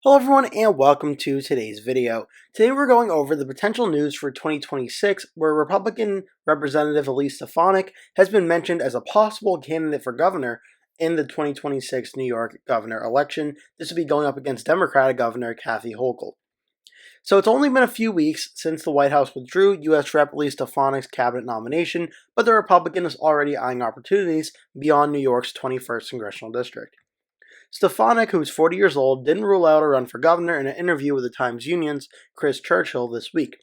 Hello everyone and welcome to today's video. Today we're going over the potential news for 2026 where Republican Representative Elise Stefanik has been mentioned as a possible candidate for governor in the 2026 New York governor election. This will be going up against Democratic Governor Kathy Hochul. So it's only been a few weeks since the White House withdrew U.S. Rep. Elise Stefanik's cabinet nomination, but the Republican is already eyeing opportunities beyond New York's 21st congressional district. Stefanik, who is 40 years old, didn't rule out a run for governor in an interview with the Times Union's Chris Churchill this week.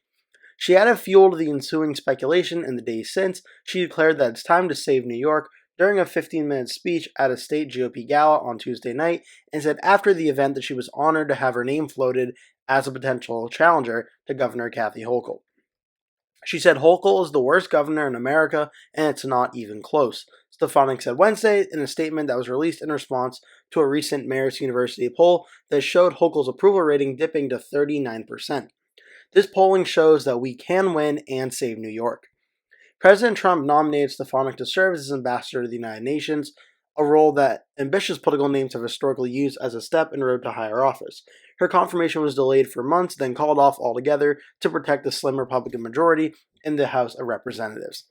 She added fuel to the ensuing speculation in the days since. She declared that it's time to save New York during a 15-minute speech at a state GOP gala on Tuesday night, and said after the event that she was honored to have her name floated as a potential challenger to Governor Kathy Hochul. She said Hochul is the worst governor in America, and it's not even close, Stefanik said Wednesday in a statement that was released in response to a recent Marist University poll that showed Hochul's approval rating dipping to 39%. This polling shows that we can win and save New York. President Trump nominated Stefanik to serve as his ambassador to the United Nations, a role that ambitious political names have historically used as a step in road to higher office. Her confirmation was delayed for months, then called off altogether to protect the slim Republican majority in the House of Representatives.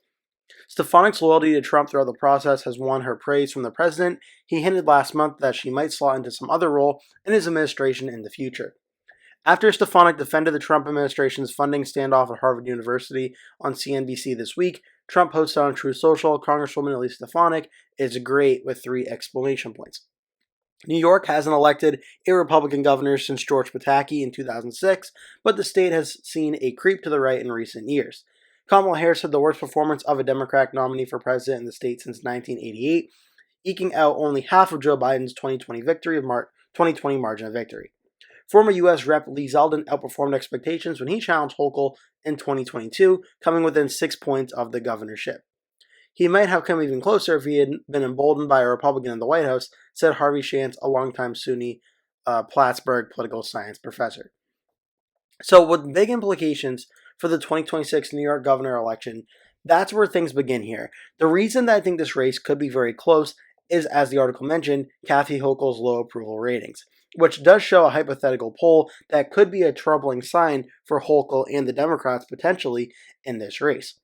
Stefanik's loyalty to Trump throughout the process has won her praise from the president. He hinted last month that she might slot into some other role in his administration in the future. After Stefanik defended the Trump administration's funding standoff at Harvard University on CNBC this week, Trump posted on Truth Social, Congresswoman Elise Stefanik is great with 3 exclamation points. New York hasn't elected a Republican governor since George Pataki in 2006, but the state has seen a creep to the right in recent years. Kamala Harris had the worst performance of a Democratic nominee for president in the state since 1988, eking out only half of Joe Biden's 2020 margin of victory. Former U.S. Rep. Lee Zeldin outperformed expectations when he challenged Hochul in 2022, coming within 6 points of the governorship. He might have come even closer if he had been emboldened by a Republican in the White House, said Harvey Shantz, a longtime SUNY Plattsburgh political science professor. So with big implications for the 2026 New York governor election, that's where things begin here. The reason that I think this race could be very close is, as the article mentioned, Kathy Hochul's low approval ratings, which does show a hypothetical poll that could be a troubling sign for Hochul and the Democrats potentially in this race.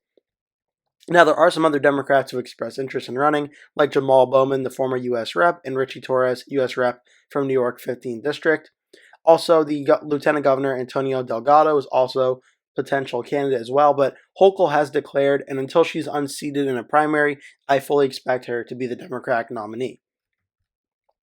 Now, there are some other Democrats who expressed interest in running, like Jamal Bowman, the former U.S. Rep., and Richie Torres, U.S. Rep. From New York 15th District. Also, the Lieutenant Governor Antonio Delgado is also potential candidate as well, but Hochul has declared, and until she's unseated in a primary, I fully expect her to be the Democratic nominee.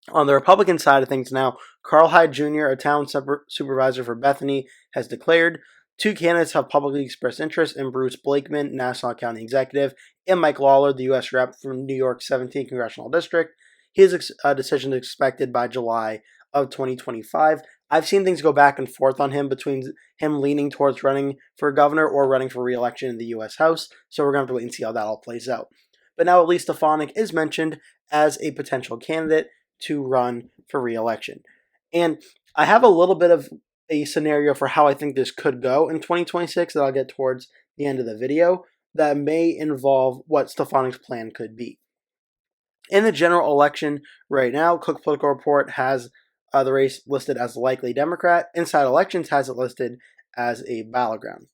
On the Republican side of things now, Carl Hyde Jr., a town supervisor for Bethany, has declared. 2 candidates have publicly expressed interest in Bruce Blakeman, Nassau County Executive, and Mike Lawler, the U.S. Rep. From New York's 17th Congressional District. His decision is expected by July of 2025. I've seen things go back and forth on him between him leaning towards running for governor or running for re-election in the U.S. House, so we're going to have to wait and see how that all plays out. But now Elise Stefanik is mentioned as a potential candidate to run for re-election. And I have a little bit of a scenario for how I think this could go in 2026 that I'll get towards the end of the video that may involve what Stefanik's plan could be. In the general election right now, Cook Political Report has the race listed as likely Democrat. Inside Elections has it listed as a battleground.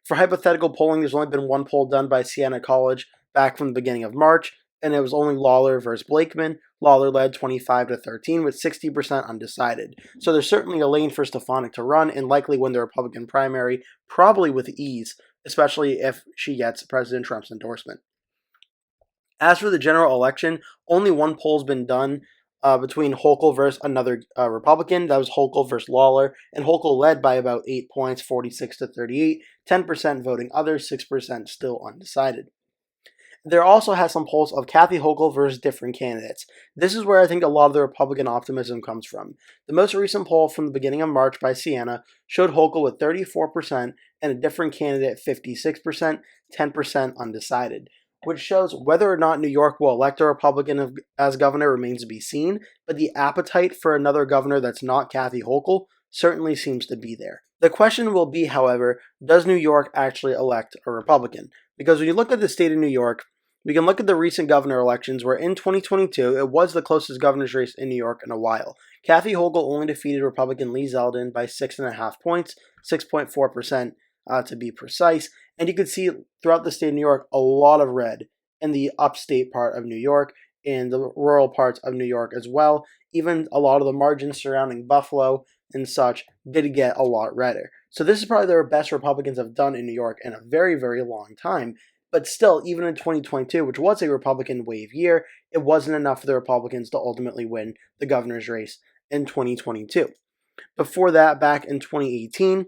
For hypothetical polling, there's only been one poll done by Siena College back from the beginning of March, and it was only Lawler versus Blakeman. Lawler led 25-13 with 60% undecided. So there's certainly a lane for Stefanik to run and likely win the Republican primary, probably with ease, especially if she gets President Trump's endorsement. As for the general election, only one poll's been done between Hochul versus another Republican. That was Hochul versus Lawler, and Hochul led by about 8 points, 46-38, 10% voting others, 6% still undecided. There also has some polls of Kathy Hochul versus different candidates. This is where I think a lot of the Republican optimism comes from. The most recent poll from the beginning of March by Siena showed Hochul with 34% and a different candidate 56%, 10% undecided, which shows whether or not New York will elect a Republican as governor remains to be seen, but the appetite for another governor that's not Kathy Hochul certainly seems to be there. The question will be, however, does New York actually elect a Republican? Because when you look at the state of New York, We can look at the recent governor elections where in 2022, it was the closest governor's race in New York in a while. Kathy Hochul only defeated Republican Lee Zeldin by 6.5 points, 6.4% to be precise. And you could see throughout the state of New York a lot of red in the upstate part of New York, in the rural parts of New York as well. Even a lot of the margins surrounding Buffalo and such did get a lot redder. So this is probably the best Republicans have done in New York in a very, very long time. But still, even in 2022, which was a Republican wave year, it wasn't enough for the Republicans to ultimately win the governor's race in 2022. Before that, back in 2018,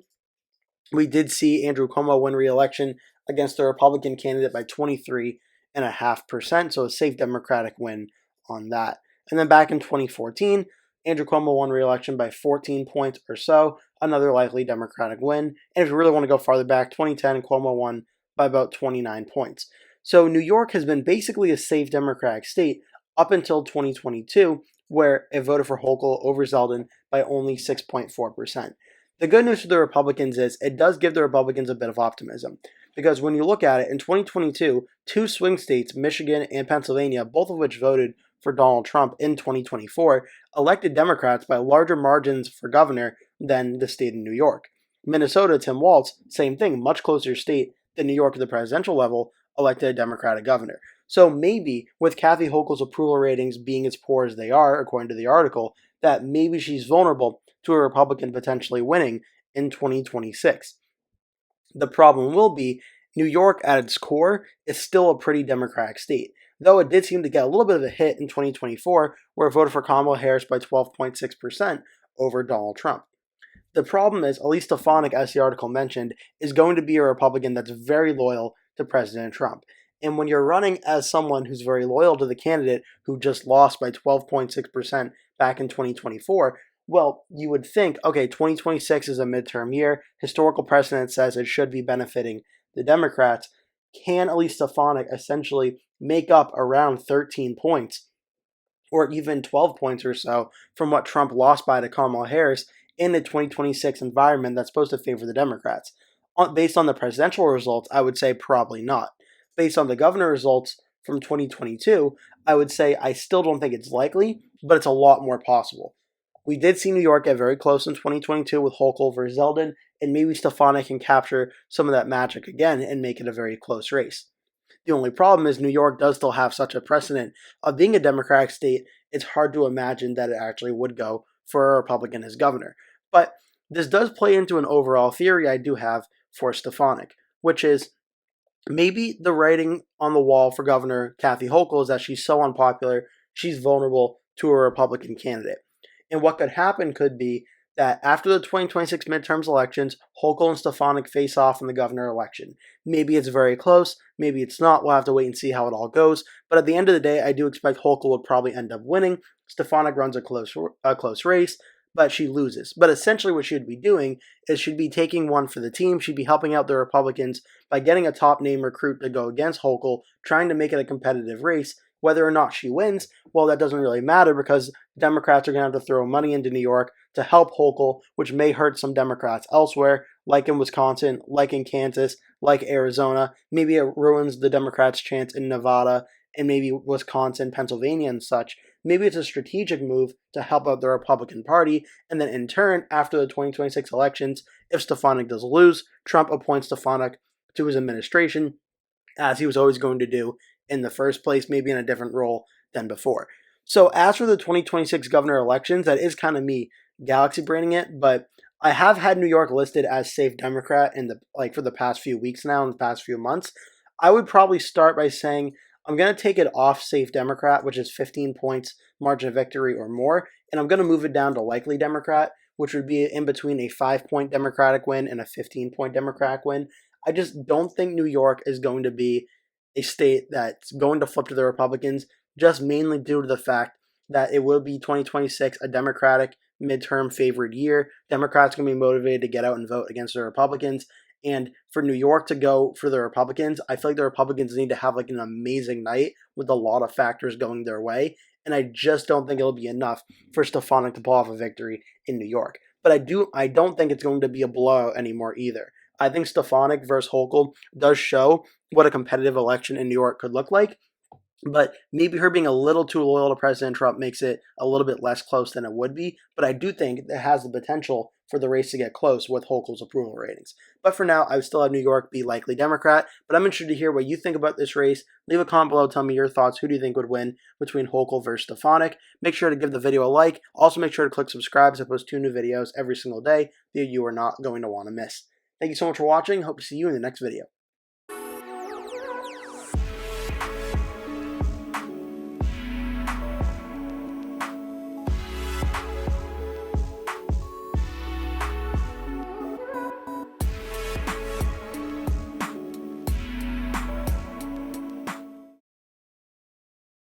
we did see Andrew Cuomo win re-election against the Republican candidate by 23.5%, so a safe Democratic win on that. And then back in 2014, Andrew Cuomo won re-election by 14 points or so, another likely Democratic win. And if you really want to go farther back, 2010, Cuomo won by about 29 points. So New York has been basically a safe Democratic state up until 2022, where it voted for Hochul over Zeldin by only 6.4%. The good news for the Republicans is it does give the Republicans a bit of optimism. Because when you look at it, in 2022, two swing states, Michigan and Pennsylvania, both of which voted for Donald Trump in 2024, elected Democrats by larger margins for governor than the state of New York. Minnesota, Tim Walz, same thing, much closer state than New York at the presidential level, elected a Democratic governor. So maybe with Kathy Hochul's approval ratings being as poor as they are, according to the article, that maybe she's vulnerable to a Republican potentially winning in 2026. The problem will be New York at its core is still a pretty Democratic state, though it did seem to get a little bit of a hit in 2024 where it voted for Kamala Harris by 12.6% over Donald Trump. The problem is, Elise Stefanik, as the article mentioned, is going to be a Republican that's very loyal to President Trump. And when you're running as someone who's very loyal to the candidate who just lost by 12.6% back in 2024, well, you would think, okay, 2026 is a midterm year. Historical precedent says it should be benefiting the Democrats. Can Elise Stefanik essentially make up around 13 points or even 12 points or so from what Trump lost by to Kamala Harris in the 2026 environment that's supposed to favor the Democrats? Based on the presidential results, I would say probably not. Based on the governor results from 2022, I would say I still don't think it's likely, but it's a lot more possible. We did see New York get very close in 2022 with Hochul versus Zeldin, and maybe Stefanik can capture some of that magic again and make it a very close race. The only problem is New York does still have such a precedent of being a Democratic state, it's hard to imagine that it actually would go for a Republican as governor. But this does play into an overall theory I do have for Stefanik, which is maybe the writing on the wall for Governor Kathy Hochul is that she's so unpopular, she's vulnerable to a Republican candidate. And what could happen could be that after the 2026 midterms elections, Hochul and Stefanik face off in the governor election. Maybe it's very close, maybe it's not. We'll have to wait and see how it all goes. But at the end of the day, I do expect Hochul would probably end up winning. Stefanik runs a close race, but she loses. But essentially what she'd be doing is she'd be taking one for the team. She'd be helping out the Republicans by getting a top name recruit to go against Hochul, trying to make it a competitive race. Whether or not she wins, well, that doesn't really matter because Democrats are going to have to throw money into New York to help Hochul, which may hurt some Democrats elsewhere, like in Wisconsin, like in Kansas, like Arizona. Maybe it ruins the Democrats' chance in Nevada and maybe Wisconsin, Pennsylvania, and such. Maybe it's a strategic move to help out the Republican Party, and then in turn, after the 2026 elections, if Stefanik does lose, Trump appoints Stefanik to his administration, as he was always going to do in the first place, maybe in a different role than before. So as for the 2026 governor elections, that is kind of me galaxy braining it, but I have had New York listed as safe Democrat for the past few weeks now, in the past few months. I would probably start by saying I'm going to take it off safe Democrat, which is 15 points margin of victory or more, and I'm going to move it down to likely Democrat, which would be in between a 5-point Democratic win and a 15-point Democratic win. I just don't think New York is going to be a state that's going to flip to the Republicans, just mainly due to the fact that it will be 2026, a Democratic midterm favored year. Democrats are going to be motivated to get out and vote against the Republicans. And for New York to go for the Republicans, I feel like the Republicans need to have like an amazing night with a lot of factors going their way. And I just don't think it'll be enough for Stefanik to pull off a victory in New York. But I don't think it's going to be a blowout anymore either. I think Stefanik versus Hochul does show what a competitive election in New York could look like. But maybe her being a little too loyal to President Trump makes it a little bit less close than it would be. But I do think it has the potential for the race to get close with Hochul's approval ratings. But for now, I would still have New York be likely Democrat. But I'm interested to hear what you think about this race. Leave a comment below. Tell me your thoughts. Who do you think would win between Hochul versus Stefanik? Make sure to give the video a like. Also, make sure to click subscribe as I post 2 new videos every single day that you are not going to want to miss. Thank you so much for watching. Hope to see you in the next video.